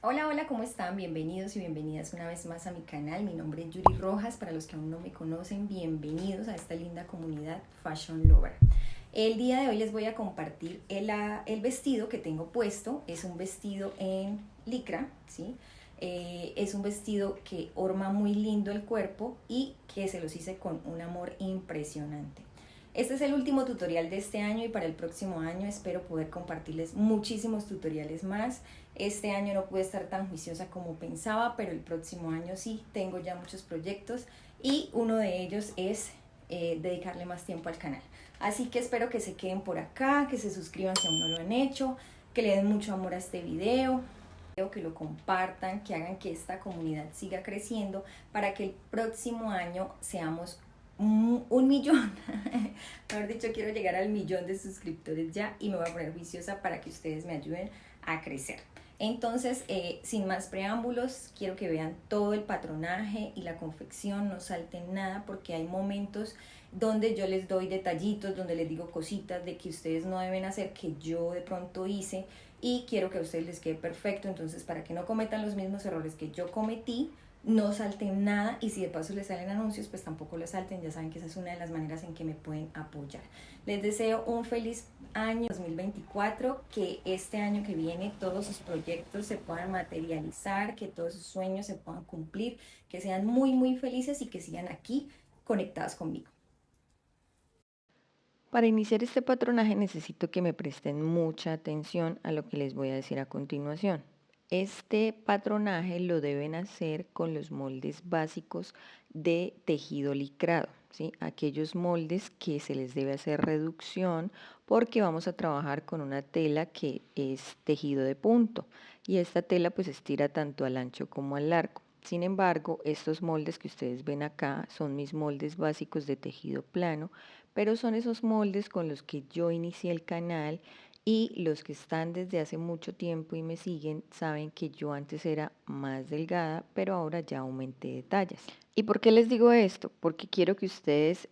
Hola, hola, ¿cómo están? Bienvenidos y bienvenidas una vez más a mi canal. Mi nombre es Yuri Rojas. Para los que aún no me conocen, bienvenidos a esta linda comunidad Fashion Lover. El día de hoy les voy a compartir el vestido que tengo puesto. Es un vestido en licra, ¿sí? Es un vestido que orma muy lindo el cuerpo y que se los hice con un amor impresionante. Este es el último tutorial de este año y para el próximo año espero poder compartirles muchísimos tutoriales más. Este año no pude estar tan juiciosa como pensaba, pero el próximo año sí, tengo ya muchos proyectos y uno de ellos es dedicarle más tiempo al canal. Así que espero que se queden por acá, que se suscriban si aún no lo han hecho, que le den mucho amor a este video, que lo compartan, que hagan que esta comunidad siga creciendo para que el próximo año seamos un millón. Mejor dicho, quiero llegar al millón de suscriptores ya y me voy a poner viciosa para que ustedes me ayuden a crecer. Entonces, sin más preámbulos, quiero que vean todo el patronaje y la confección, no salten nada porque hay momentos donde yo les doy detallitos, donde les digo cositas de que ustedes no deben hacer, que yo de pronto hice y quiero que a ustedes les quede perfecto. Entonces, para que no cometan los mismos errores que yo cometí, no salten nada y si de paso les salen anuncios, pues tampoco los salten. Ya saben que esa es una de las maneras en que me pueden apoyar. Les deseo un feliz año 2024, que este año que viene todos sus proyectos se puedan materializar, que todos sus sueños se puedan cumplir, que sean muy muy felices y que sigan aquí conectados conmigo. Para iniciar este patronaje necesito que me presten mucha atención a lo que les voy a decir a continuación. Este patronaje lo deben hacer con los moldes básicos de tejido licrado, ¿sí? Aquellos moldes que se les debe hacer reducción porque vamos a trabajar con una tela que es tejido de punto y esta tela pues estira tanto al ancho como al largo. Sin embargo, estos moldes que ustedes ven acá son mis moldes básicos de tejido plano, pero son esos moldes con los que yo inicié el canal y los que están desde hace mucho tiempo y me siguen saben que yo antes era más delgada, pero ahora ya aumenté de tallas. ¿Y por qué les digo esto? Porque quiero que ustedes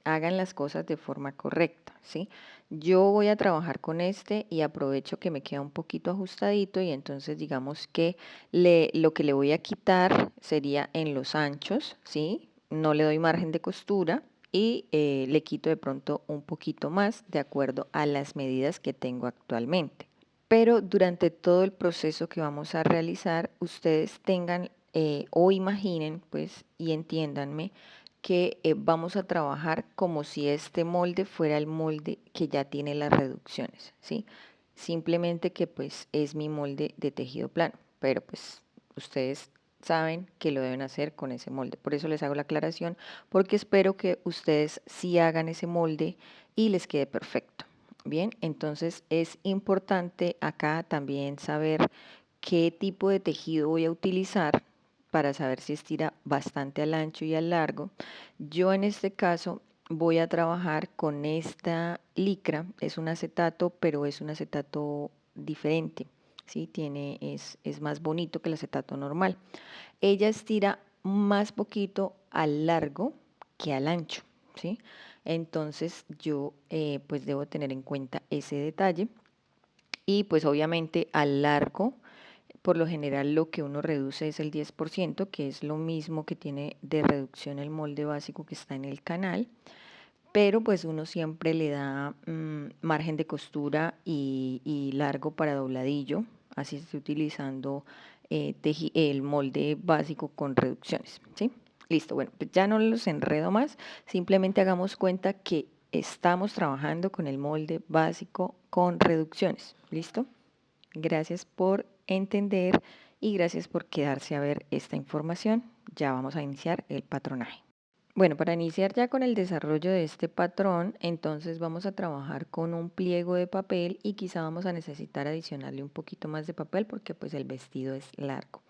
hagan las cosas de forma correcta, ¿sí? Yo voy a trabajar con este y aprovecho que me queda un poquito ajustadito y entonces digamos que lo que le voy a quitar sería en los anchos, ¿sí? No le doy margen de costura y le quito de pronto un poquito más de acuerdo a las medidas que tengo actualmente. Pero durante todo el proceso que vamos a realizar, ustedes tengan o imaginen, pues, y entiéndanme que vamos a trabajar como si este molde fuera el molde que ya tiene las reducciones, ¿sí? Simplemente que pues es mi molde de tejido plano, pero pues ustedes saben que lo deben hacer con ese molde. Por eso les hago la aclaración, porque espero que ustedes sí hagan ese molde y les quede perfecto. Bien, entonces es importante acá también saber qué tipo de tejido voy a utilizar para saber si estira bastante al ancho y al largo. Yo en este caso voy a trabajar con esta licra, es un acetato, pero es un acetato diferente, ¿sí? Es más bonito que el acetato normal. Ella estira más poquito al largo que al ancho, ¿sí? Entonces yo pues debo tener en cuenta ese detalle y pues obviamente al largo por lo general lo que uno reduce es el 10%, que es lo mismo que tiene de reducción el molde básico que está en el canal, pero pues uno siempre le da margen de costura y largo para dobladillo, así estoy utilizando el molde básico con reducciones, ¿sí? Listo, bueno, pues ya no los enredo más, simplemente hagamos cuenta que estamos trabajando con el molde básico con reducciones, ¿listo? Gracias por entender y gracias por quedarse a ver esta información. Ya vamos a iniciar el patronaje. Bueno, para iniciar ya con el desarrollo de este patrón, entonces vamos a trabajar con un pliego de papel y quizá vamos a necesitar adicionarle un poquito más de papel porque pues el vestido es largo.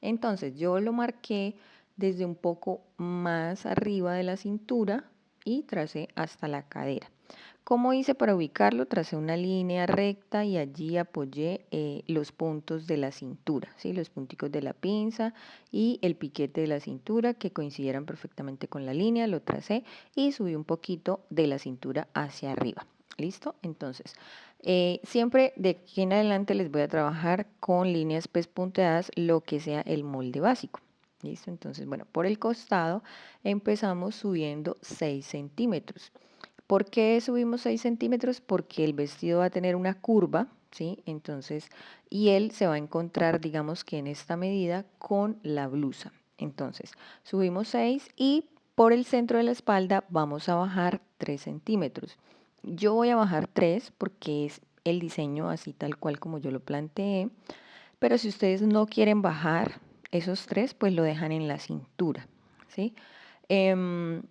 Entonces yo lo marqué desde un poco más arriba de la cintura y tracé hasta la cadera. ¿Cómo hice para ubicarlo? Tracé una línea recta y allí apoyé los puntos de la cintura, ¿sí? Los punticos de la pinza y el piquete de la cintura que coincidieran perfectamente con la línea, lo tracé y subí un poquito de la cintura hacia arriba. ¿Listo? Entonces, Siempre de aquí en adelante les voy a trabajar con líneas pespunteadas, lo que sea el molde básico. ¿Listo? Entonces, bueno, por el costado empezamos subiendo 6 centímetros. ¿Por qué subimos 6 centímetros? Porque el vestido va a tener una curva, ¿sí? Entonces, y él se va a encontrar, digamos que en esta medida, con la blusa. Entonces, subimos 6 y por el centro de la espalda vamos a bajar 3 centímetros. Yo voy a bajar 3 porque es el diseño así tal cual como yo lo planteé, pero si ustedes no quieren bajar esos 3, pues lo dejan en la cintura, ¿sí? Em,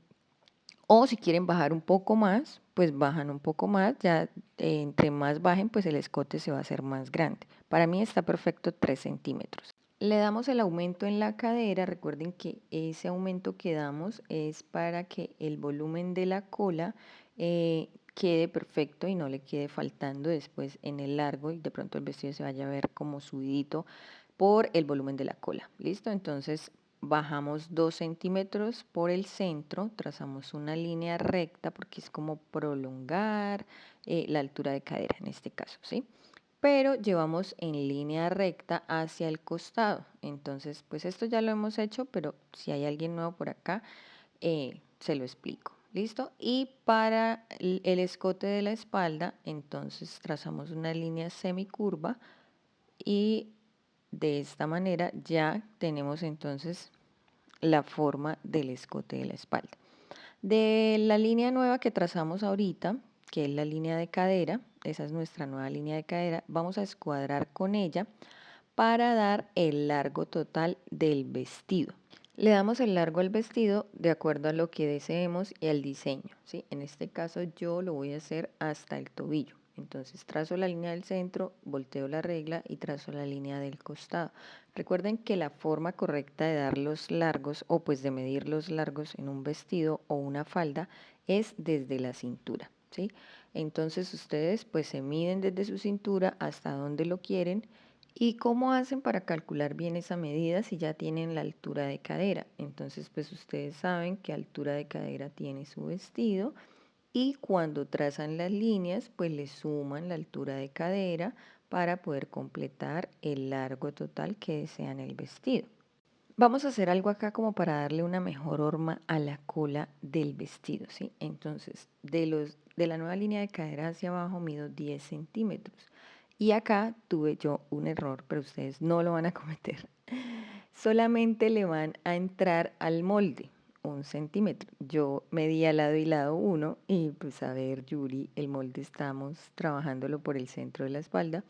o si quieren bajar un poco más, pues bajan un poco más, ya entre más bajen, pues el escote se va a hacer más grande. Para mí está perfecto 3 centímetros. Le damos el aumento en la cadera, recuerden que ese aumento que damos es para que el volumen de la cola quede perfecto y no le quede faltando después en el largo y de pronto el vestido se vaya a ver como subidito por el volumen de la cola. ¿Listo? Entonces bajamos 2 centímetros por el centro, trazamos una línea recta porque es como prolongar la altura de cadera en este caso, ¿sí? Pero llevamos en línea recta hacia el costado. Entonces, pues esto ya lo hemos hecho, pero si hay alguien nuevo por acá, se lo explico. ¿Listo? Y para el escote de la espalda, entonces trazamos una línea semicurva y de esta manera ya tenemos entonces la forma del escote de la espalda. De la línea nueva que trazamos ahorita, que es la línea de cadera, esa es nuestra nueva línea de cadera, vamos a escuadrar con ella para dar el largo total del vestido. Le damos el largo al vestido de acuerdo a lo que deseemos y al diseño, ¿sí? En este caso yo lo voy a hacer hasta el tobillo. Entonces trazo la línea del centro, volteo la regla y trazo la línea del costado. Recuerden que la forma correcta de dar los largos o pues de medir los largos en un vestido o una falda es desde la cintura, ¿sí? Entonces ustedes pues se miden desde su cintura hasta donde lo quieren. ¿Y cómo hacen para calcular bien esa medida si ya tienen la altura de cadera? Entonces, pues ustedes saben qué altura de cadera tiene su vestido y cuando trazan las líneas, pues le suman la altura de cadera para poder completar el largo total que desean el vestido. Vamos a hacer algo acá como para darle una mejor horma a la cola del vestido, ¿sí? Entonces, de la nueva línea de cadera hacia abajo mido 10 centímetros. Y acá tuve yo un error, pero ustedes no lo van a cometer. Solamente le van a entrar al molde 1 centímetro. Yo medí al lado y lado 1 y pues a ver, Yuri, el molde estamos trabajándolo por el centro de la espalda,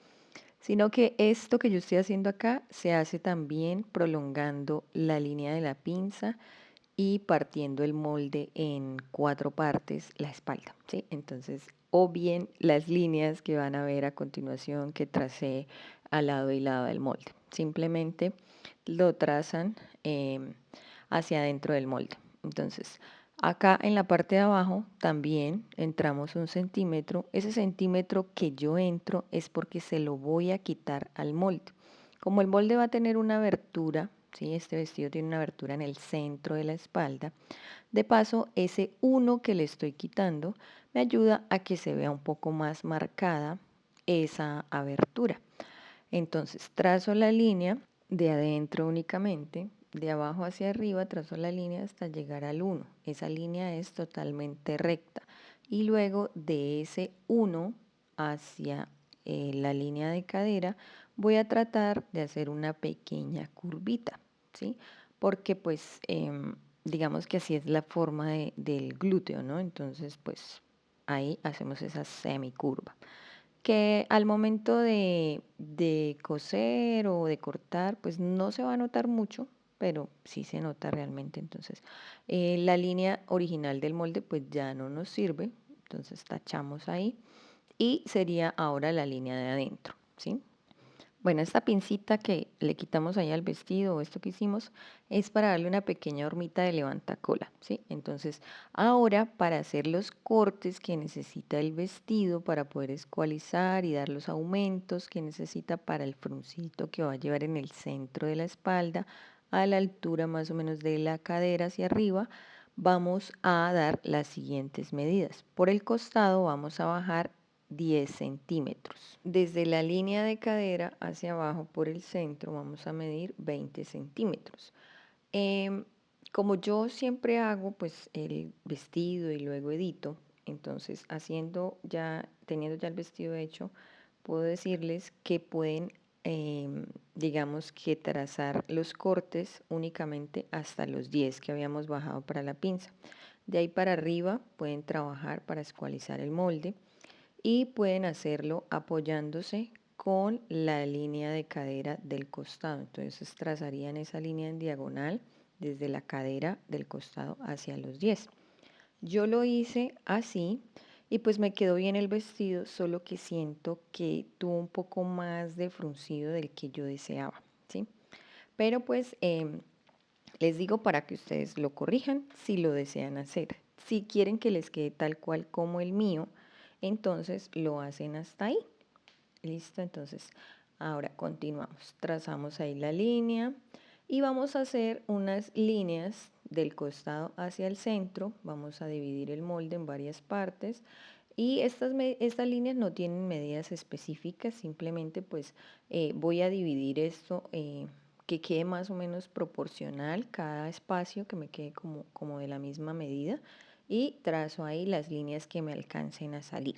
sino que esto que yo estoy haciendo acá se hace también prolongando la línea de la pinza y partiendo el molde en 4 partes la espalda, ¿sí? Entonces, o bien las líneas que van a ver a continuación que tracé al lado y lado del molde. Simplemente lo trazan hacia adentro del molde. Entonces, acá en la parte de abajo también entramos 1 centímetro. Ese centímetro que yo entro es porque se lo voy a quitar al molde. Como el molde va a tener una abertura, ¿sí? Este vestido tiene una abertura en el centro de la espalda. De paso, ese 1 que le estoy quitando me ayuda a que se vea un poco más marcada esa abertura. Entonces, trazo la línea de adentro únicamente, de abajo hacia arriba, trazo la línea hasta llegar al 1. Esa línea es totalmente recta. Y luego de ese 1 hacia la línea de cadera, voy a tratar de hacer una pequeña curvita, ¿sí? Porque pues digamos que así es la forma del glúteo, ¿no? Entonces pues ahí hacemos esa semicurva que al momento de coser o de cortar, pues no se va a notar mucho, pero sí se nota realmente. Entonces, la línea original del molde pues ya no nos sirve, entonces tachamos ahí y sería ahora la línea de adentro, ¿sí? Bueno, esta pincita que le quitamos ahí al vestido o esto que hicimos es para darle una pequeña hormita de levantacola, ¿sí? Entonces, ahora para hacer los cortes que necesita el vestido para poder escualizar y dar los aumentos que necesita para el fruncito que va a llevar en el centro de la espalda, a la altura más o menos de la cadera hacia arriba, vamos a dar las siguientes medidas. Por el costado vamos a bajar 10 centímetros. Desde la línea de cadera hacia abajo por el centro vamos a medir 20 centímetros. Em, Como yo siempre hago pues el vestido y luego edito, entonces teniendo ya el vestido hecho, puedo decirles que pueden, digamos que trazar los cortes únicamente hasta los 10 que habíamos bajado para la pinza. De ahí para arriba pueden trabajar para escualizar el molde y pueden hacerlo apoyándose con la línea de cadera del costado. Entonces trazarían esa línea en diagonal desde la cadera del costado hacia los 10. Yo lo hice así y pues me quedó bien el vestido, solo que siento que tuvo un poco más de fruncido del que yo deseaba, ¿sí? Pero pues les digo para que ustedes lo corrijan si lo desean hacer. Si quieren que les quede tal cual como el mío, entonces lo hacen hasta ahí. Listo, entonces ahora continuamos. Trazamos ahí la línea y vamos a hacer unas líneas del costado hacia el centro. Vamos a dividir el molde en varias partes y estas líneas no tienen medidas específicas, simplemente pues voy a dividir esto que quede más o menos proporcional cada espacio, que me quede como de la misma medida y trazo ahí las líneas que me alcancen a salir.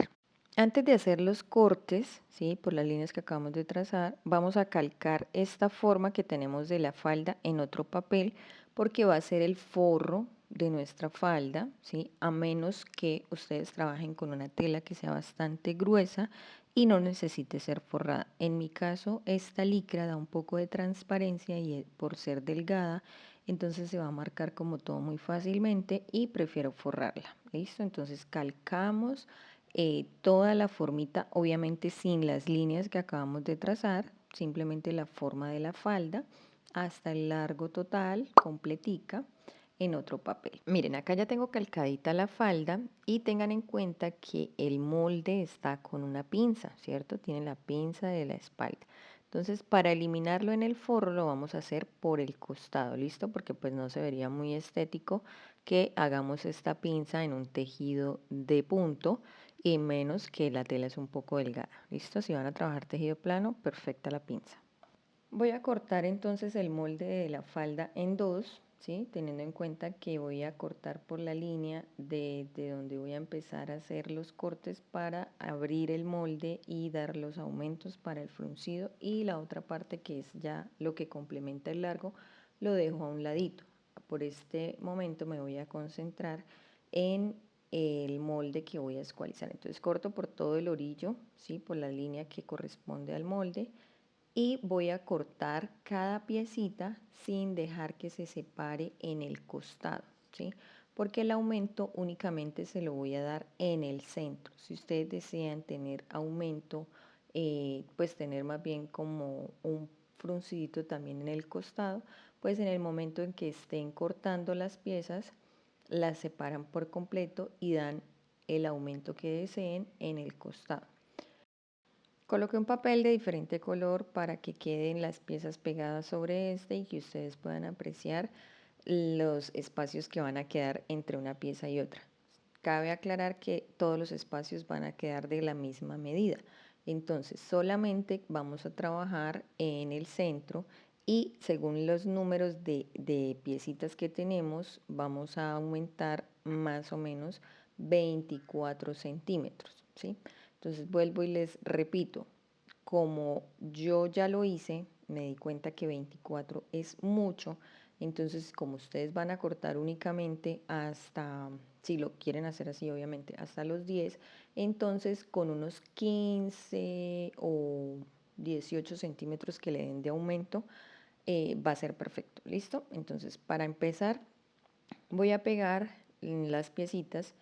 Antes de hacer los cortes, ¿sí? Por las líneas que acabamos de trazar, vamos a calcar esta forma que tenemos de la falda en otro papel porque va a ser el forro de nuestra falda, ¿sí? A menos que ustedes trabajen con una tela que sea bastante gruesa y no necesite ser forrada. En mi caso, esta licra da un poco de transparencia y por ser delgada, entonces se va a marcar como todo muy fácilmente y prefiero forrarla. ¿Listo? Entonces calcamos toda la formita, obviamente sin las líneas que acabamos de trazar, simplemente la forma de la falda hasta el largo total, completica, en otro papel. Miren, acá ya tengo calcadita la falda y tengan en cuenta que el molde está con una pinza, ¿cierto? Tiene la pinza de la espalda. Entonces, para eliminarlo en el forro lo vamos a hacer por el costado, ¿listo? Porque pues no se vería muy estético que hagamos esta pinza en un tejido de punto y menos que la tela es un poco delgada. ¿Listo? Si van a trabajar tejido plano, perfecta la pinza. Voy a cortar entonces el molde de la falda en dos, ¿sí? Teniendo en cuenta que voy a cortar por la línea de donde voy a empezar a hacer los cortes para abrir el molde y dar los aumentos para el fruncido, y la otra parte que es ya lo que complementa el largo lo dejo a un ladito. Por este momento me voy a concentrar en el molde que voy a escualizar. Entonces corto por todo el orillo, ¿sí? Por la línea que corresponde al molde, y voy a cortar cada piecita sin dejar que se separe en el costado, ¿sí? Porque el aumento únicamente se lo voy a dar en el centro. Si ustedes desean tener aumento, pues tener más bien como un fruncidito también en el costado, pues en el momento en que estén cortando las piezas, las separan por completo y dan el aumento que deseen en el costado. Coloqué un papel de diferente color para que queden las piezas pegadas sobre este y que ustedes puedan apreciar los espacios que van a quedar entre una pieza y otra. Cabe aclarar que todos los espacios van a quedar de la misma medida. Entonces solamente vamos a trabajar en el centro y según los números de piecitas que tenemos vamos a aumentar más o menos 24 centímetros, ¿sí? Entonces vuelvo y les repito, como yo ya lo hice, me di cuenta que 24 es mucho, entonces como ustedes van a cortar únicamente hasta, si lo quieren hacer así obviamente, hasta los 10, entonces con unos 15 o 18 centímetros que le den de aumento, va a ser perfecto, ¿listo? Entonces para empezar voy a pegar las piecitas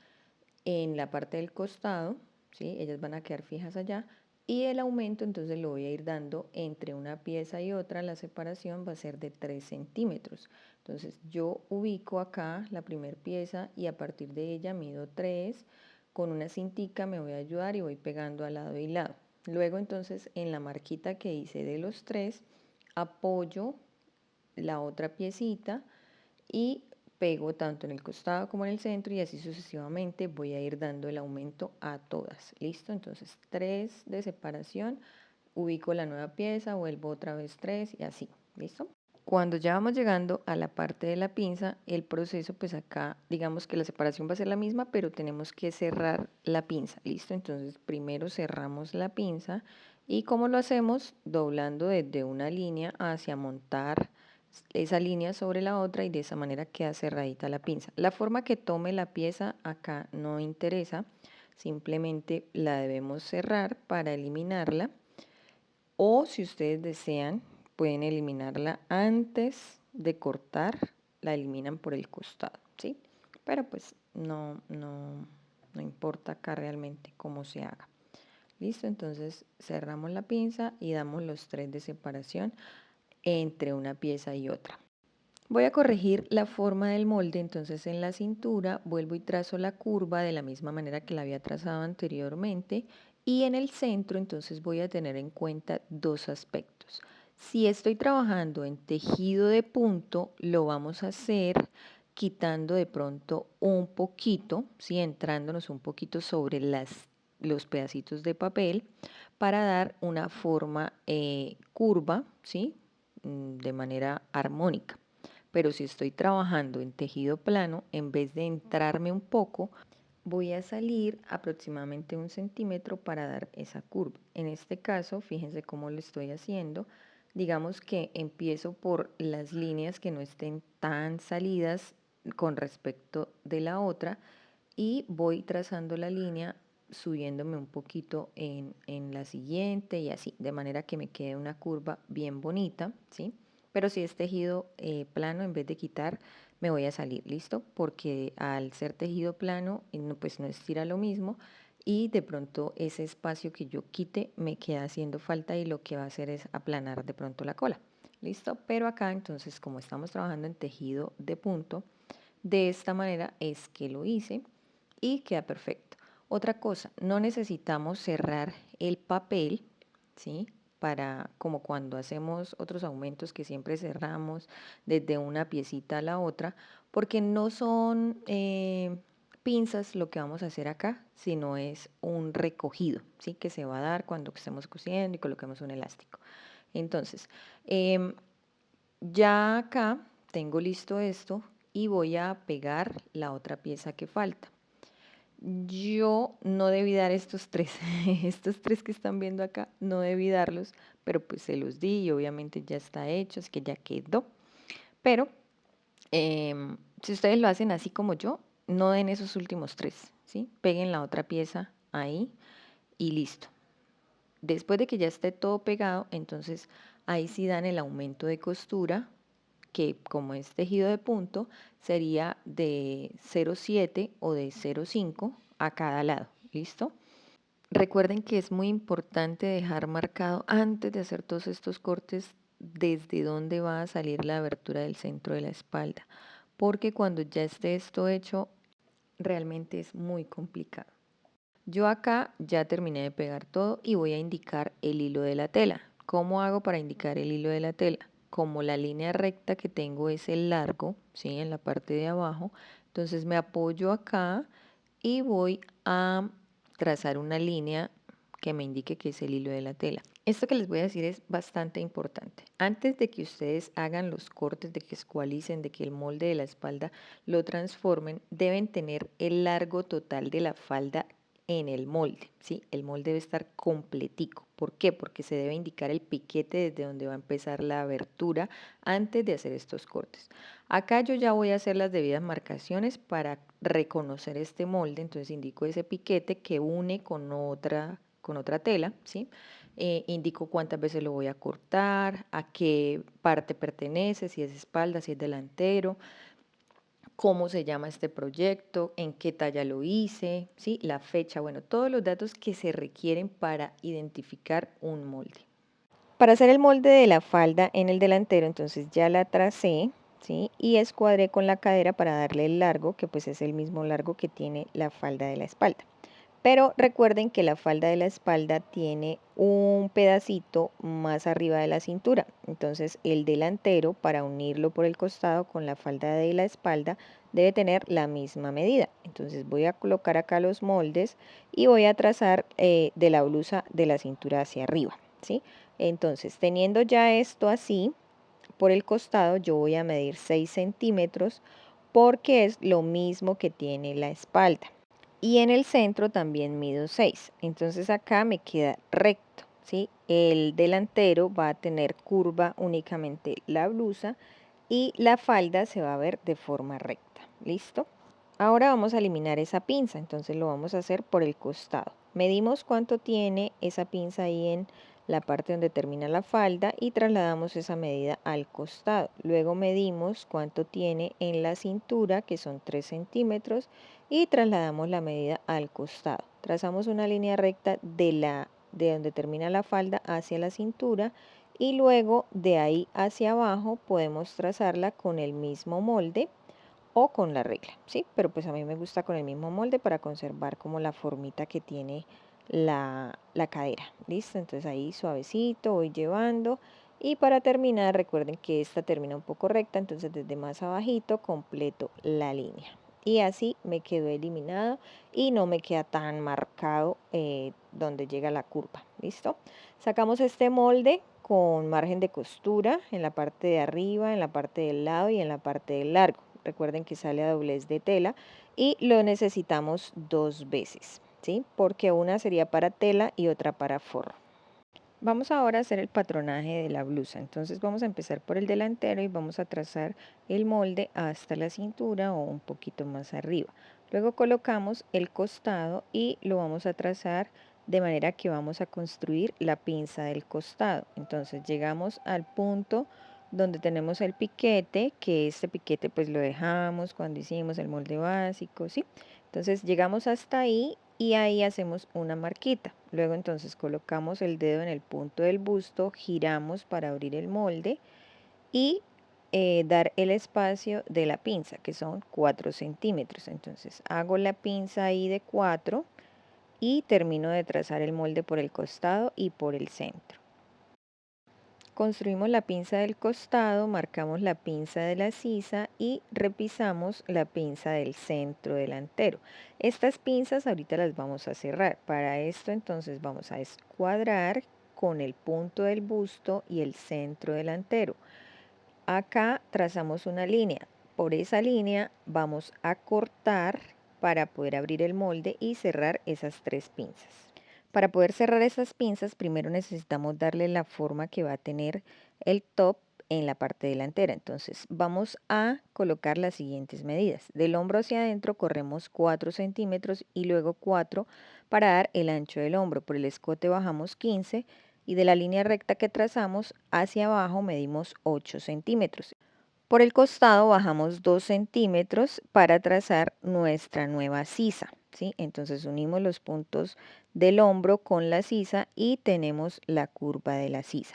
en la parte del costado, ¿sí? Ellas van a quedar fijas allá, y el aumento entonces lo voy a ir dando entre una pieza y otra. La separación va a ser de 3 centímetros. Entonces yo ubico acá la primera pieza y a partir de ella mido 3, con una cintica me voy a ayudar y voy pegando al lado y lado. Luego entonces en la marquita que hice de los 3 apoyo la otra piecita y pego tanto en el costado como en el centro y así sucesivamente voy a ir dando el aumento a todas. ¿Listo? Entonces 3 de separación, ubico la nueva pieza, vuelvo otra vez 3 y así. ¿Listo? Cuando ya vamos llegando a la parte de la pinza, el proceso pues acá digamos que la separación va a ser la misma, pero tenemos que cerrar la pinza. ¿Listo? Entonces primero cerramos la pinza y ¿cómo lo hacemos? Doblando desde una línea hacia montar esa línea sobre la otra y de esa manera queda cerradita la pinza. La forma que tome la pieza acá no interesa, simplemente la debemos cerrar para eliminarla o si ustedes desean pueden eliminarla antes de cortar, la eliminan por el costado, ¿sí? Pero pues no importa acá realmente cómo se haga. Listo, entonces cerramos la pinza y damos los 3 de separación entre una pieza y otra. Voy a corregir la forma del molde, entonces en la cintura vuelvo y trazo la curva de la misma manera que la había trazado anteriormente y en el centro entonces voy a tener en cuenta dos aspectos. Si estoy trabajando en tejido de punto, lo vamos a hacer quitando de pronto un poquito, ¿sí? Entrándonos un poquito sobre los pedacitos de papel para dar una forma curva, ¿sí? De manera armónica. Pero si estoy trabajando en tejido plano, en vez de entrarme un poco, voy a salir aproximadamente 1 centímetro para dar esa curva. En este caso, fíjense cómo lo estoy haciendo. Digamos que empiezo por las líneas que no estén tan salidas con respecto de la otra y voy trazando la línea subiéndome un poquito en la siguiente y así, de manera que me quede una curva bien bonita, ¿sí? Pero si es tejido plano, en vez de quitar, me voy a salir, ¿listo? Porque al ser tejido plano, pues no estira lo mismo y de pronto ese espacio que yo quite me queda haciendo falta y lo que va a hacer es aplanar de pronto la cola, ¿listo? Pero acá entonces, como estamos trabajando en tejido de punto, de esta manera es que lo hice y queda perfecto. Otra cosa, no necesitamos cerrar el papel, ¿sí? Para, como cuando hacemos otros aumentos que siempre cerramos desde una piecita a la otra, porque no son pinzas lo que vamos a hacer acá, sino es un recogido, ¿sí? Que se va a dar cuando estemos cosiendo y coloquemos un elástico. Entonces, ya acá tengo listo esto y voy a pegar la otra pieza que falta. Yo no debí dar estos tres, estos tres que están viendo acá, no debí darlos, pero pues se los di y obviamente ya está hecho, así que ya quedó. Pero si ustedes lo hacen así como yo, no den esos últimos tres, ¿sí? Peguen la otra pieza ahí y listo. Después de que ya esté todo pegado, entonces ahí sí dan el aumento de costura, que como es tejido de punto, sería de 0,7 o de 0,5 a cada lado. ¿Listo? Recuerden que es muy importante dejar marcado antes de hacer todos estos cortes desde dónde va a salir la abertura del centro de la espalda, porque cuando ya esté esto hecho, realmente es muy complicado. Yo acá ya terminé de pegar todo y voy a indicar el hilo de la tela. ¿Cómo hago para indicar el hilo de la tela? Como la línea recta que tengo es el largo, ¿sí? En la parte de abajo, entonces me apoyo acá y voy a trazar una línea que me indique que es el hilo de la tela. Esto que les voy a decir es bastante importante. Antes de que ustedes hagan los cortes, de que escualicen, de que el molde de la espalda lo transformen, deben tener el largo total de la falda en el molde, ¿sí? El molde debe estar completico. ¿Por qué? Porque se debe indicar el piquete desde donde va a empezar la abertura antes de hacer estos cortes. Acá yo ya voy a hacer las debidas marcaciones para reconocer este molde, entonces indico ese piquete que une con otra tela, ¿sí? Indico cuántas veces lo voy a cortar, a qué parte pertenece, si es espalda, si es delantero, cómo se llama este proyecto, en qué talla lo hice, ¿sí? La fecha, bueno, todos los datos que se requieren para identificar un molde. Para hacer el molde de la falda en el delantero, entonces ya la tracé, ¿sí? Y escuadré con la cadera para darle el largo, que pues es el mismo largo que tiene la falda de la espalda. Pero recuerden que la falda de la espalda tiene un pedacito más arriba de la cintura. Entonces el delantero, para unirlo por el costado con la falda de la espalda, debe tener la misma medida. Entonces voy a colocar acá los moldes y voy a trazar de la blusa de la cintura hacia arriba, ¿sí? Entonces, teniendo ya esto así, por el costado yo voy a medir 6 centímetros porque es lo mismo que tiene la espalda. Y en el centro también mido 6. Entonces acá me queda recto, ¿sí? El delantero va a tener curva únicamente la blusa y la falda se va a ver de forma recta. ¿Listo? Ahora vamos a eliminar esa pinza, entonces lo vamos a hacer por el costado. Medimos cuánto tiene esa pinza ahí en la parte donde termina la falda y trasladamos esa medida al costado. Luego medimos cuánto tiene en la cintura, que son 3 centímetros, y trasladamos la medida al costado. Trazamos una línea recta de donde termina la falda hacia la cintura y luego de ahí hacia abajo podemos trazarla con el mismo molde o con la regla, ¿sí? Pero pues a mí me gusta con el mismo molde para conservar como la formita que tiene la cadera, ¿listo? Entonces ahí suavecito voy llevando y para terminar recuerden que esta termina un poco recta, entonces desde más abajito completo la línea. Y así me quedó eliminado y no me queda tan marcado donde llega la curva, ¿listo? Sacamos este molde con margen de costura en la parte de arriba, en la parte del lado y en la parte del largo. Recuerden que sale a doblez de tela y lo necesitamos 2 veces, ¿sí? Porque una sería para tela y otra para forro. Vamos ahora a hacer el patronaje de la blusa. Entonces vamos a empezar por el delantero y vamos a trazar el molde hasta la cintura o un poquito más arriba. Luego colocamos el costado y lo vamos a trazar de manera que vamos a construir la pinza del costado. Entonces llegamos al punto donde tenemos el piquete, que este piquete pues lo dejamos cuando hicimos el molde básico, ¿sí? Entonces llegamos hasta ahí y ahí hacemos una marquita. Luego entonces colocamos el dedo en el punto del busto, giramos para abrir el molde y dar el espacio de la pinza, que son 4 centímetros. Entonces hago la pinza ahí de 4 y termino de trazar el molde por el costado y por el centro. Construimos la pinza del costado, marcamos la pinza de la sisa y repisamos la pinza del centro delantero. Estas pinzas ahorita las vamos a cerrar. Para esto entonces vamos a escuadrar con el punto del busto y el centro delantero. Acá trazamos una línea. Por esa línea vamos a cortar para poder abrir el molde y cerrar esas 3 pinzas. Para poder cerrar esas pinzas, primero necesitamos darle la forma que va a tener el top en la parte delantera. Entonces vamos a colocar las siguientes medidas. Del hombro hacia adentro corremos 4 centímetros y luego 4 para dar el ancho del hombro. Por el escote bajamos 15 y de la línea recta que trazamos hacia abajo medimos 8 centímetros. Por el costado bajamos 2 centímetros para trazar nuestra nueva sisa, ¿sí? Entonces unimos los puntos del hombro con la sisa y tenemos la curva de la sisa.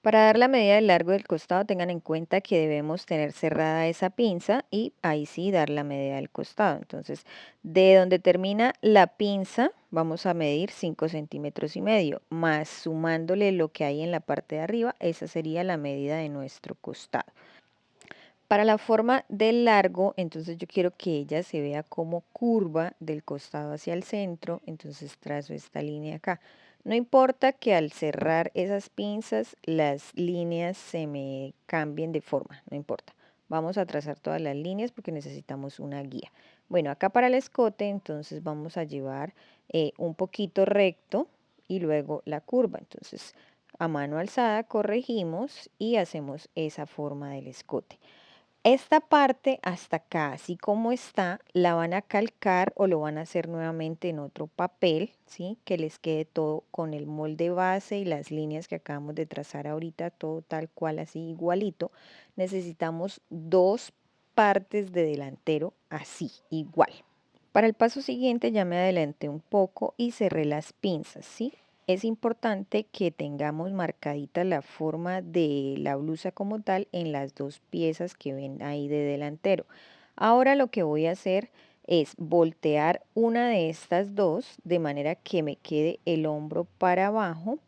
Para dar la medida del largo del costado tengan en cuenta que debemos tener cerrada esa pinza y ahí sí dar la medida del costado. Entonces de donde termina la pinza vamos a medir 5 centímetros y medio, más sumándole lo que hay en la parte de arriba, esa sería la medida de nuestro costado. Para la forma del largo, entonces yo quiero que ella se vea como curva del costado hacia el centro, entonces trazo esta línea acá. No importa que al cerrar esas pinzas las líneas se me cambien de forma, no importa. Vamos a trazar todas las líneas porque necesitamos una guía. Bueno, acá para el escote entonces vamos a llevar un poquito recto y luego la curva. Entonces a mano alzada corregimos y hacemos esa forma del escote. Esta parte hasta acá, así como está, la van a calcar o lo van a hacer nuevamente en otro papel, ¿sí? Que les quede todo con el molde base y las líneas que acabamos de trazar ahorita, todo tal cual, así igualito. Necesitamos 2 partes de delantero así, igual. Para el paso siguiente ya me adelanté un poco y cerré las pinzas, ¿sí? Es importante que tengamos marcadita la forma de la blusa como tal en las 2 piezas que ven ahí de delantero. Ahora lo que voy a hacer es voltear una de estas dos de manera que me quede el hombro para abajo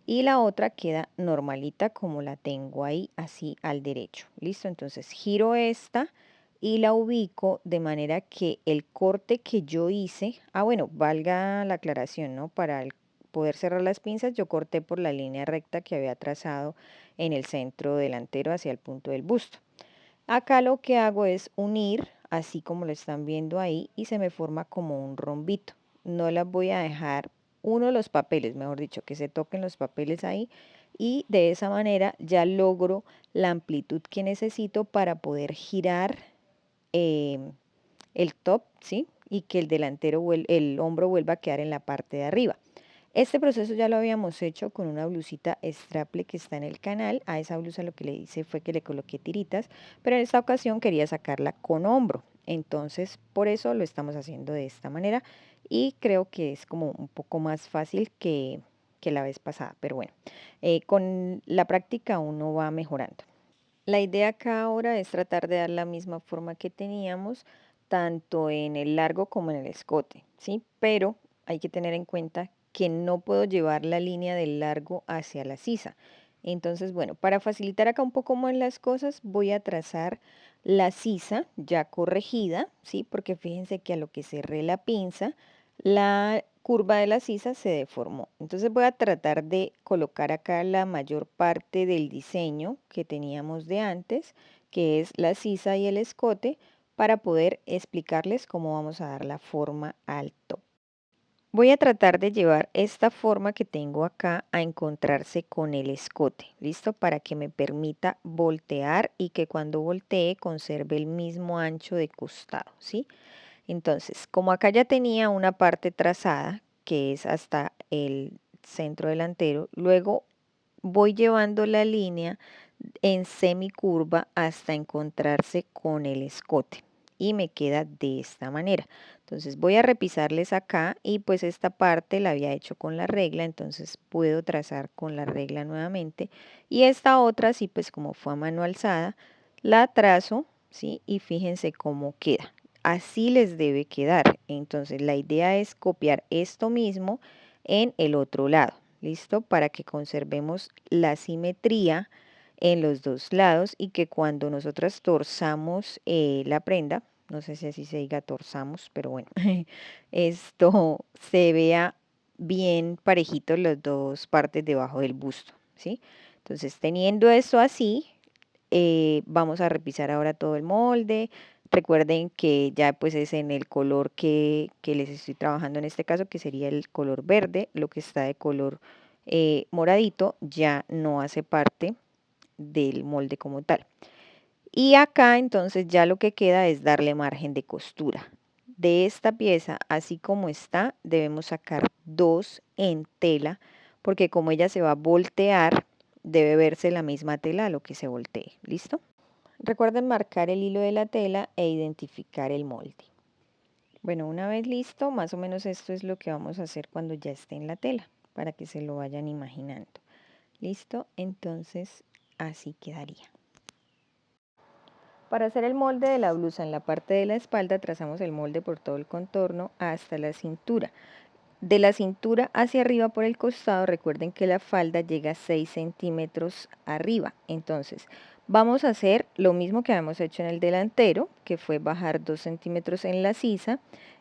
y la otra queda normalita como la tengo ahí, así al derecho. ¿Listo? Entonces giro esta y la ubico de manera que el corte que yo hice, bueno, valga la aclaración, ¿no? Para poder cerrar las pinzas, yo corté por la línea recta que había trazado en el centro delantero hacia el punto del busto. Acá lo que hago es unir, así como lo están viendo ahí, y se me forma como un rombito. No las voy a dejar uno de los papeles, mejor dicho, que se toquen los papeles ahí, y de esa manera ya logro la amplitud que necesito para poder girar el top, ¿sí? Y que el delantero, el hombro vuelva a quedar en la parte de arriba. Este proceso ya lo habíamos hecho con una blusita straple que está en el canal. A esa blusa lo que le hice fue que le coloqué tiritas, pero en esta ocasión quería sacarla con hombro. Entonces, por eso lo estamos haciendo de esta manera y creo que es como un poco más fácil que la vez pasada. Pero bueno, con la práctica uno va mejorando. La idea acá ahora es tratar de dar la misma forma que teníamos, tanto en el largo como en el escote, ¿sí? Pero hay que tener en cuenta que no puedo llevar la línea del largo hacia la sisa. Entonces, bueno, para facilitar acá un poco más las cosas, voy a trazar la sisa ya corregida, ¿sí? Porque fíjense que a lo que cerré la pinza, la curva de la sisa se deformó. Entonces voy a tratar de colocar acá la mayor parte del diseño que teníamos de antes, que es la sisa y el escote, para poder explicarles cómo vamos a dar la forma al top. Voy a tratar de llevar esta forma que tengo acá a encontrarse con el escote, ¿listo? Para que me permita voltear y que cuando voltee conserve el mismo ancho de costado, ¿sí? Entonces, como acá ya tenía una parte trazada, que es hasta el centro delantero, luego voy llevando la línea en semicurva hasta encontrarse con el escote y me queda de esta manera. Entonces voy a repisarles acá y pues esta parte la había hecho con la regla, entonces puedo trazar con la regla nuevamente y esta otra sí pues como fue a mano alzada la trazo, ¿sí? Y fíjense cómo queda. Así les debe quedar. Entonces la idea es copiar esto mismo en el otro lado. ¿Listo? Para que conservemos la simetría en los dos lados y que cuando nosotras torzamos la prenda, no sé si así se diga torzamos, pero bueno, esto se vea bien parejito las dos partes debajo del busto, ¿sí? Entonces, teniendo esto así, vamos a repisar ahora todo el molde. Recuerden que ya pues es en el color que les estoy trabajando en este caso, que sería el color verde. Lo que está de color moradito ya no hace parte del molde como tal. Y acá entonces ya lo que queda es darle margen de costura. De esta pieza, así como está, debemos sacar dos en tela, porque como ella se va a voltear, debe verse la misma tela a lo que se voltee. ¿Listo? Recuerden marcar el hilo de la tela e identificar el molde. Bueno, una vez listo, más o menos esto es lo que vamos a hacer cuando ya esté en la tela, para que se lo vayan imaginando. ¿Listo? Entonces, así quedaría. Para hacer el molde de la blusa en la parte de la espalda, trazamos el molde por todo el contorno hasta la cintura. De la cintura hacia arriba por el costado, recuerden que la falda llega a 6 centímetros arriba. Entonces, vamos a hacer lo mismo que habíamos hecho en el delantero, que fue bajar 2 centímetros en la sisa.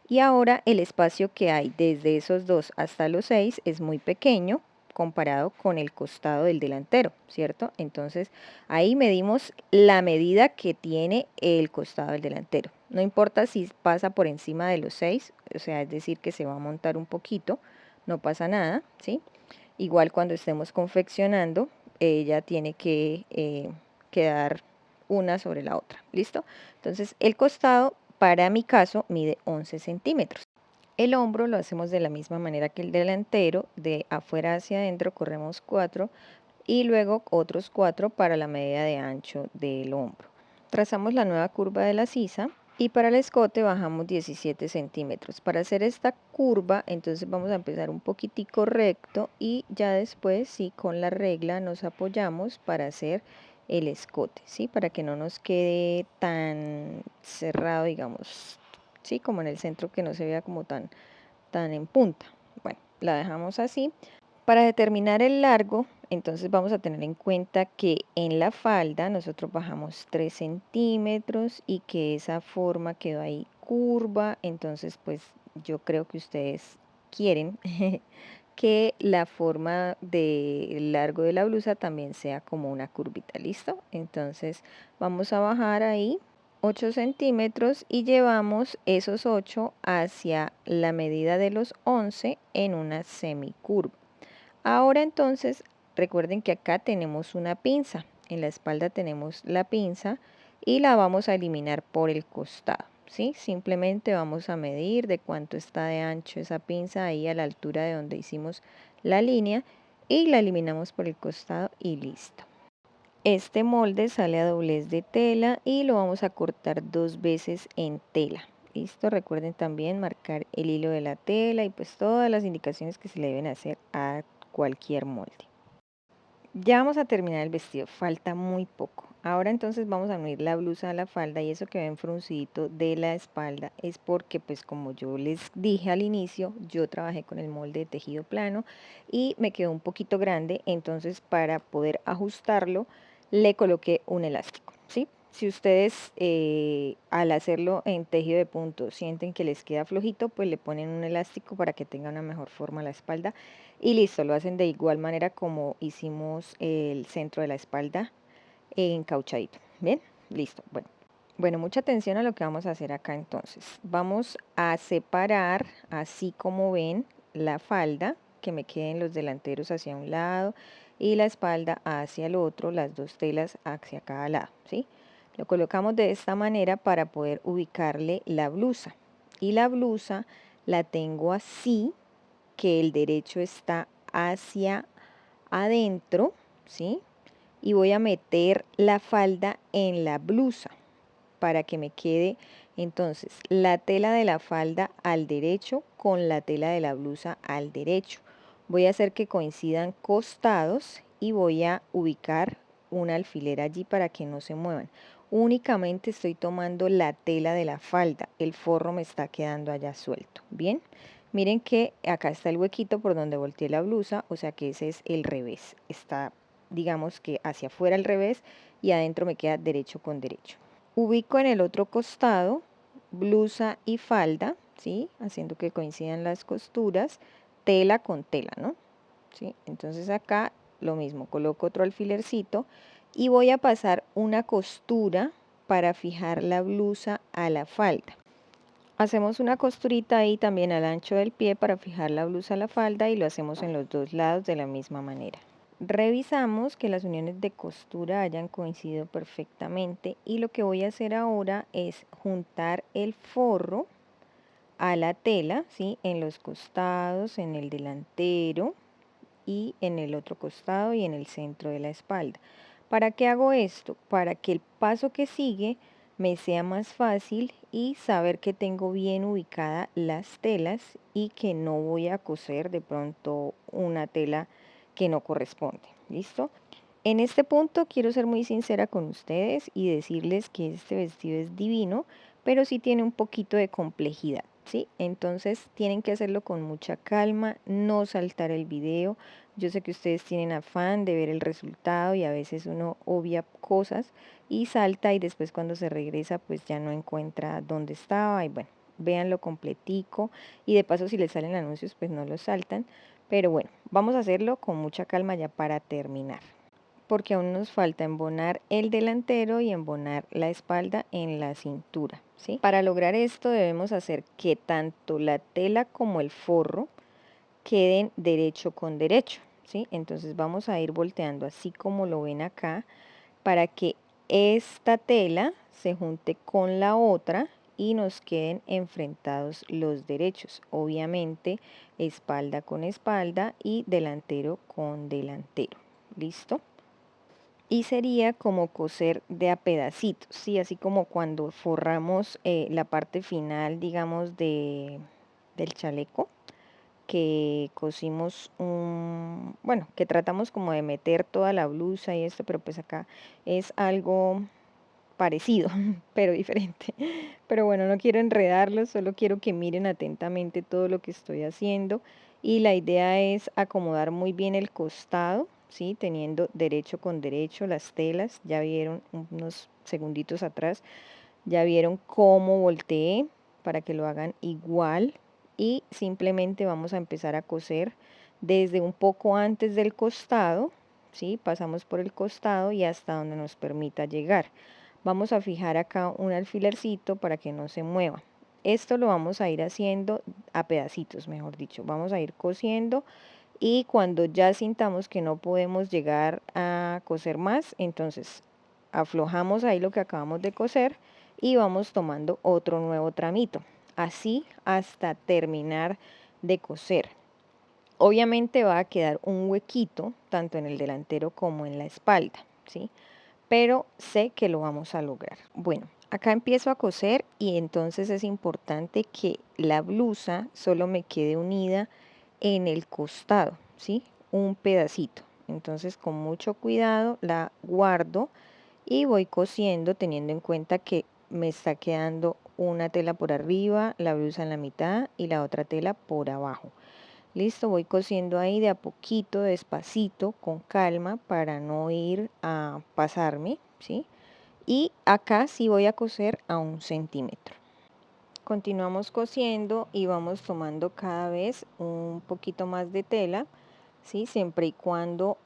Y ahora el espacio que hay desde esos 2 hasta los 6 es muy pequeño comparado con el costado del delantero, ¿cierto? Entonces, ahí medimos la medida que tiene el costado del delantero. No importa si pasa por encima de los 6, o sea, es decir, que se va a montar un poquito, no pasa nada, ¿sí? Igual cuando estemos confeccionando, ella tiene que quedar una sobre la otra, ¿listo? Entonces, el costado, para mi caso, mide 11 centímetros. El hombro lo hacemos de la misma manera que el delantero, de afuera hacia adentro corremos 4 y luego otros 4 para la medida de ancho del hombro. Trazamos la nueva curva de la sisa y para el escote bajamos 17 centímetros. Para hacer esta curva, entonces vamos a empezar un poquitico recto y ya después sí con la regla nos apoyamos para hacer el escote, ¿sí? Para que no nos quede tan cerrado, digamos, ¿sí? Como en el centro, que no se vea como tan en punta. Bueno, la dejamos así. Para determinar el largo, entonces vamos a tener en cuenta que en la falda nosotros bajamos 3 centímetros y que esa forma quedó ahí curva. Entonces, pues yo creo que ustedes quieren que la forma del largo de la blusa también sea como una curvita. ¿Listo? Entonces vamos a bajar ahí 8 centímetros y llevamos esos 8 hacia la medida de los 11 en una semicurva. Ahora entonces recuerden que acá tenemos una pinza, en la espalda tenemos la pinza y la vamos a eliminar por el costado, ¿sí? Simplemente vamos a medir de cuánto está de ancho esa pinza ahí a la altura de donde hicimos la línea y la eliminamos por el costado y listo. Este molde sale a doblez de tela y lo vamos a cortar 2 veces en tela. Listo, recuerden también marcar el hilo de la tela y pues todas las indicaciones que se le deben hacer a cualquier molde. Ya vamos a terminar el vestido, falta muy poco. Ahora entonces vamos a unir la blusa a la falda y eso que ven fruncidito de la espalda es porque pues como yo les dije al inicio, yo trabajé con el molde de tejido plano y me quedó un poquito grande, entonces para poder ajustarlo le coloqué un elástico, ¿sí? Si ustedes al hacerlo en tejido de punto sienten que les queda flojito, pues le ponen un elástico para que tenga una mejor forma la espalda y listo, lo hacen de igual manera como hicimos el centro de la espalda encauchadito. Bien, listo. Bueno, mucha atención a lo que vamos a hacer acá entonces. Vamos a separar, así como ven, la falda, que me queden los delanteros hacia un lado y la espalda hacia el otro, las dos telas hacia cada lado, ¿sí? Lo colocamos de esta manera para poder ubicarle la blusa. Y la blusa la tengo así, que el derecho está hacia adentro, ¿sí? Y voy a meter la falda en la blusa para que me quede entonces la tela de la falda al derecho con la tela de la blusa al derecho. Voy a hacer que coincidan costados y voy a ubicar un alfiler allí para que no se muevan. Únicamente estoy tomando la tela de la falda, el forro me está quedando allá suelto. Bien, miren que acá está el huequito por donde volteé la blusa, o sea que ese es el revés. Está, digamos que hacia afuera al revés y adentro me queda derecho con derecho. Ubico en el otro costado blusa y falda, ¿sí? Haciendo que coincidan las costuras, tela con tela, ¿no? ¿Sí? Entonces acá lo mismo, coloco otro alfilercito y voy a pasar una costura para fijar la blusa a la falda. Hacemos una costurita ahí también al ancho del pie para fijar la blusa a la falda y lo hacemos en los dos lados de la misma manera. Revisamos que las uniones de costura hayan coincidido perfectamente y lo que voy a hacer ahora es juntar el forro a la tela, ¿sí? En los costados, en el delantero y en el otro costado y en el centro de la espalda. ¿Para qué hago esto? Para que el paso que sigue me sea más fácil y saber que tengo bien ubicadas las telas y que no voy a coser de pronto una tela que no corresponde. ¿Listo? En este punto quiero ser muy sincera con ustedes y decirles que este vestido es divino, pero sí tiene un poquito de complejidad, ¿sí? Entonces tienen que hacerlo con mucha calma, no saltar el video. Yo sé que ustedes tienen afán de ver el resultado y a veces uno obvia cosas y salta y después cuando se regresa pues ya no encuentra dónde estaba y bueno, véanlo completico y de paso si les salen anuncios pues no los saltan. Pero bueno, vamos a hacerlo con mucha calma ya para terminar porque aún nos falta embonar el delantero y embonar la espalda en la cintura, ¿sí? Para lograr esto debemos hacer que tanto la tela como el forro queden derecho con derecho, ¿sí? Entonces vamos a ir volteando así como lo ven acá para que esta tela se junte con la otra y nos queden enfrentados los derechos, obviamente espalda con espalda y delantero con delantero. ¿Listo? Y sería como coser de a pedacitos, ¿sí? Así como cuando forramos la parte final, digamos, del chaleco, que cosimos un, bueno, que tratamos como de meter toda la blusa y esto, pero pues acá es algo parecido, pero diferente. Pero bueno, no quiero enredarlos, solo quiero que miren atentamente todo lo que estoy haciendo. Y la idea es acomodar muy bien el costado, ¿sí? Teniendo derecho con derecho las telas. Ya vieron unos segunditos atrás, ya vieron cómo volteé para que lo hagan igual. Y simplemente vamos a empezar a coser desde un poco antes del costado, ¿sí? Pasamos por el costado y hasta donde nos permita llegar. Vamos a fijar acá un alfilercito para que no se mueva. Esto lo vamos a ir haciendo a pedacitos, mejor dicho. Vamos a ir cosiendo y cuando ya sintamos que no podemos llegar a coser más, entonces aflojamos ahí lo que acabamos de coser y vamos tomando otro nuevo tramito. Así hasta terminar de coser. Obviamente va a quedar un huequito tanto en el delantero como en la espalda, ¿sí? Pero sé que lo vamos a lograr. Bueno, acá empiezo a coser y entonces es importante que la blusa solo me quede unida en el costado, ¿sí? Un pedacito. Entonces con mucho cuidado la guardo y voy cosiendo teniendo en cuenta que me está quedando una tela por arriba, la blusa en la mitad y la otra tela por abajo. Listo, voy cosiendo ahí de a poquito, despacito, con calma para no ir a pasarme, ¿sí? Y acá sí voy a coser a 1 centímetro. Continuamos cosiendo y vamos tomando cada vez un poquito más de tela, ¿sí? Siempre y cuando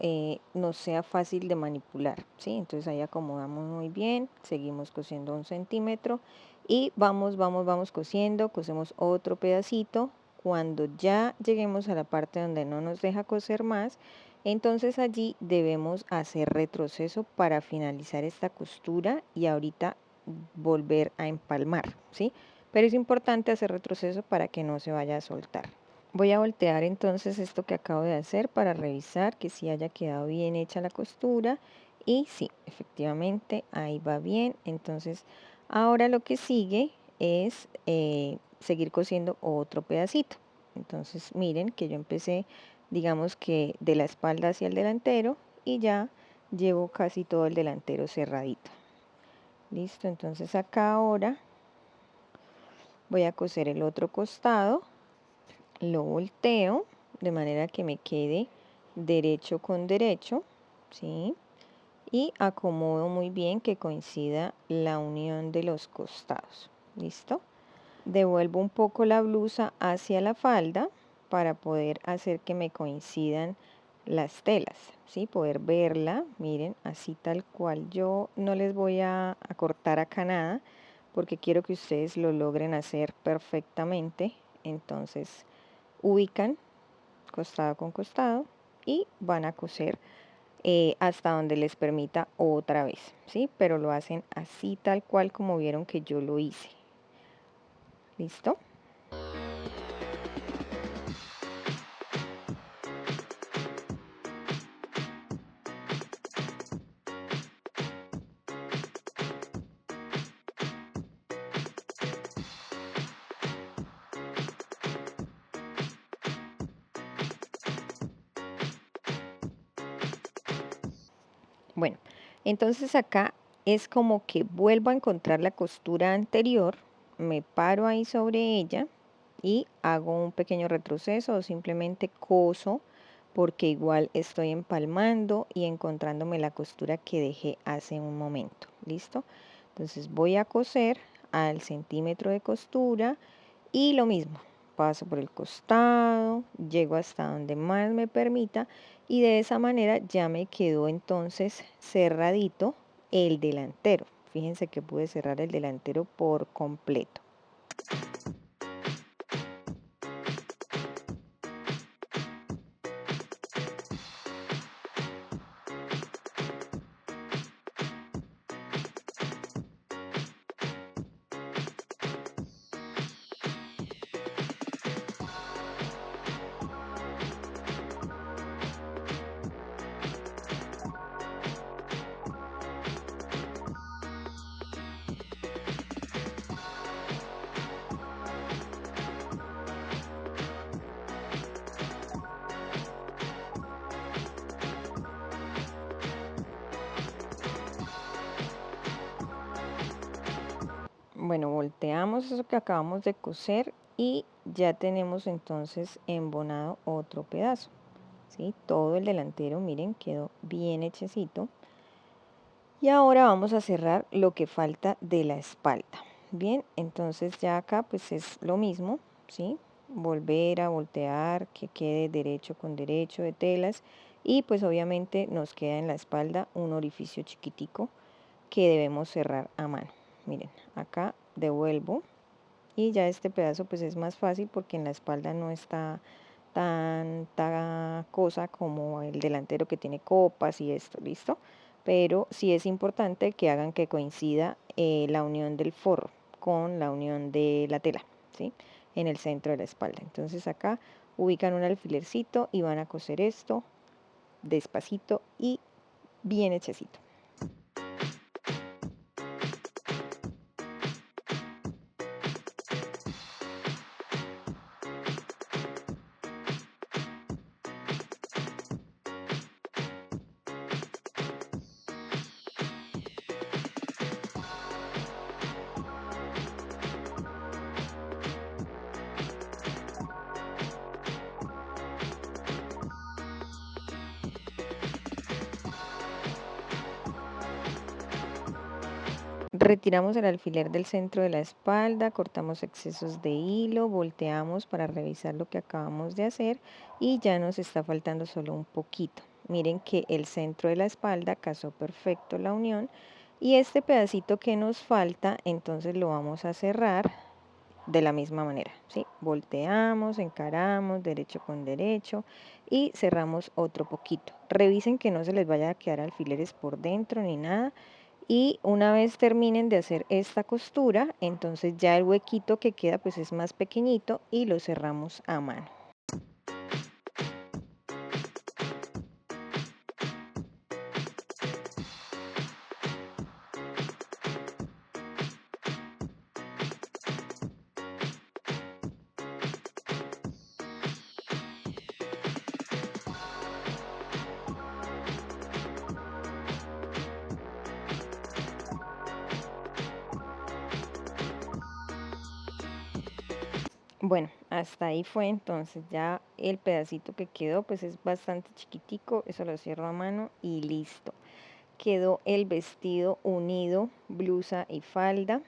nos sea fácil de manipular, ¿sí? Entonces ahí acomodamos muy bien, seguimos cosiendo 1 centímetro y vamos cosiendo, cosemos otro pedacito. Cuando ya lleguemos a la parte donde no nos deja coser más, entonces allí debemos hacer retroceso para finalizar esta costura y ahorita volver a empalmar, ¿sí? Pero es importante hacer retroceso para que no se vaya a soltar. Voy a voltear entonces esto que acabo de hacer para revisar que sí haya quedado bien hecha la costura y sí, efectivamente ahí va bien. Entonces ahora lo que sigue es seguir cosiendo otro pedacito. Entonces miren que yo empecé, digamos que de la espalda hacia el delantero y ya llevo casi todo el delantero cerradito. Listo, entonces acá ahora voy a coser el otro costado, lo volteo de manera que me quede derecho con derecho, ¿sí? Y acomodo muy bien que coincida la unión de los costados. ¿Listo? Devuelvo un poco la blusa hacia la falda para poder hacer que me coincidan las telas, ¿sí? Poder verla, miren, así tal cual. Yo no les voy a cortar acá nada porque quiero que ustedes lo logren hacer perfectamente. Entonces ubican costado con costado y van a coser hasta donde les permita otra vez, ¿sí? Pero lo hacen así tal cual como vieron que yo lo hice. ¿Listo? Bueno, entonces acá es como que vuelvo a encontrar la costura anterior, me paro ahí sobre ella y hago un pequeño retroceso o simplemente coso porque igual estoy empalmando y encontrándome la costura que dejé hace un momento. ¿Listo? Entonces voy a coser al centímetro de costura y lo mismo, paso por el costado, llego hasta donde más me permita y de esa manera ya me quedó entonces cerradito el delantero. Fíjense que pude cerrar el delantero por completo. Bueno, volteamos eso que acabamos de coser y ya tenemos entonces embonado otro pedazo, ¿sí? Todo el delantero, miren, quedó bien hechecito. Y ahora vamos a cerrar lo que falta de la espalda. Bien, entonces ya acá pues es lo mismo, ¿sí? Volver a voltear, que quede derecho con derecho de telas. Y pues obviamente nos queda en la espalda un orificio chiquitico que debemos cerrar a mano. Miren, acá devuelvo y ya este pedazo pues es más fácil porque en la espalda no está tanta cosa como el delantero que tiene copas y esto, ¿listo? Pero sí es importante que hagan que coincida la unión del forro con la unión de la tela, ¿sí? En el centro de la espalda. Entonces acá ubican un alfilercito y van a coser esto despacito y bien hechecito. Retiramos el alfiler del centro de la espalda, cortamos excesos de hilo, volteamos para revisar lo que acabamos de hacer y ya nos está faltando solo un poquito. Miren que el centro de la espalda casó perfecto la unión y este pedacito que nos falta entonces lo vamos a cerrar de la misma manera, ¿sí? Volteamos, encaramos, derecho con derecho y cerramos otro poquito. Revisen que no se les vaya a quedar alfileres por dentro ni nada. Y una vez terminen de hacer esta costura, entonces ya el huequito que queda pues es más pequeñito y lo cerramos a mano. Bueno, hasta ahí fue entonces ya el pedacito que quedó pues es bastante chiquitico, eso lo cierro a mano y listo. Quedó el vestido unido, blusa y falda.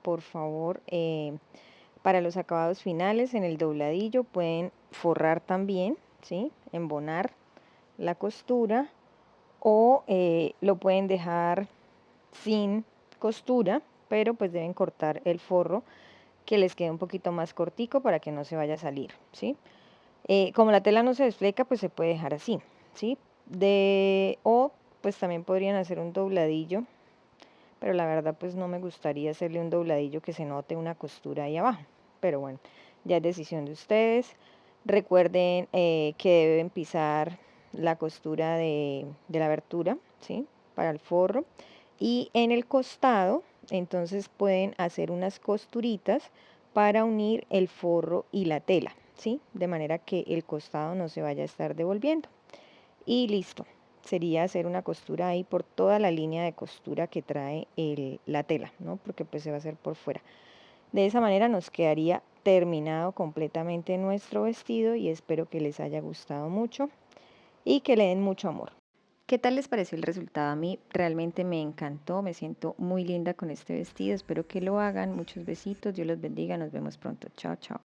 Por favor, para los acabados finales en el dobladillo pueden forrar también, ¿sí? Embonar la costura o lo pueden dejar sin costura, pero pues deben cortar el forro que les quede un poquito más cortico para que no se vaya a salir, ¿sí? Como la tela no se desfleca, pues se puede dejar así, ¿sí? O pues también podrían hacer un dobladillo, pero la verdad pues no me gustaría hacerle un dobladillo que se note una costura ahí abajo, pero bueno, ya es decisión de ustedes. Recuerden que deben pisar la costura de la abertura, ¿sí? Para el forro. Y en el costado, entonces pueden hacer unas costuritas para unir el forro y la tela, ¿sí? De manera que el costado no se vaya a estar devolviendo. Y listo. Sería hacer una costura ahí por toda la línea de costura que trae la tela, ¿no? Porque pues se va a hacer por fuera. De esa manera nos quedaría terminado completamente nuestro vestido y espero que les haya gustado mucho y que le den mucho amor. ¿Qué tal les pareció el resultado? A mí realmente me encantó, me siento muy linda con este vestido, espero que lo hagan. Muchos besitos, Dios los bendiga, nos vemos pronto. Chao, chao.